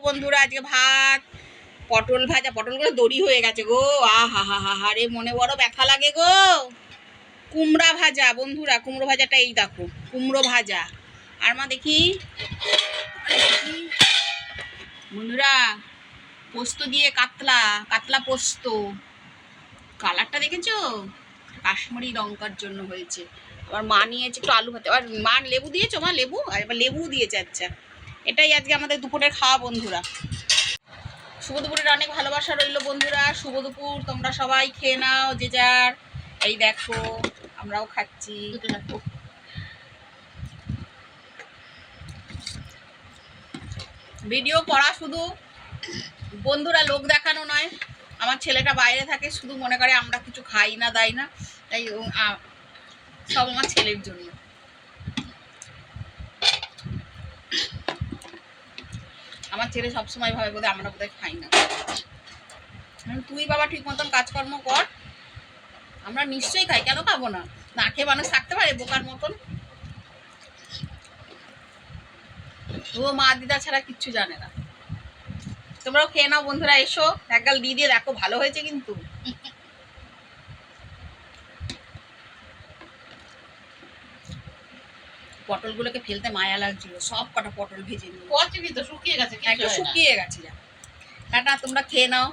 বন্ধুরা আজকে ভাত, পটল ভাজা। পটলগুলো দড়ি হয়ে গেছে গো। আহা হা হা হা রে, মনে বড় ব্যথা লাগে গো। কুমড়া ভাজা বন্ধুরা, কুমড়ো ভাজাটা এই দেখো, কুমড়ো ভাজা। আর মা দেখি বন্ধুরা, পোস্ত দিয়ে কাতলা, কাতলা পোস্ত। কালারটা দেখেছো? কাশ্মীরি লঙ্কার জন্য হয়েছে। আবার মা নিয়েছে একটু আলু ভাতে। আবার মা লেবু দিয়েছো? মা লেবু, আর এবার লেবু দিয়েছে। আচ্ছা, এটাই আজকে আমাদের দুপুরের খাওয়া বন্ধুরা। শুভ দুপুরের অনেক ভালোবাসা রইল বন্ধুরা। শুভ দুপুর, তোমরা সবাই খেয়ে নাও যে যার। এই দেখো আমরাও খাচ্ছি। ভিডিও করা শুধু বন্ধুরা লোক দেখানো নয়। আমার ছেলেটা বাইরে থাকে, শুধু মনে করে আমরা কিছু খাই না দাই না, তাই সব আমার ছেলের জন্য। আমার ছেলে সবসময় ভাবে বোধহয় আমরা বোধহয় খাই না। তুই বাবা ঠিক মতন কাজকর্ম কর, আমরা নিশ্চয়ই খাই, কেন খাবো না? না খেয়ে মানুষ থাকতে পারে বোকার মতন? ও মা দিদা ছাড়া কিচ্ছু জানে না। তোমরাও খেয়ে নাও বন্ধুরা, এসো একগাল দিয়ে দিয়ে দেখো, ভালো হয়েছে কিন্তু। পটলগুলোকে ফেলতে মায়া লাগছিল, সব কটা পটল ভেজে নিয়ে শুকিয়ে গেছে, শুকিয়ে গেছে। টাটা, তোমরা খেয়ে নাও।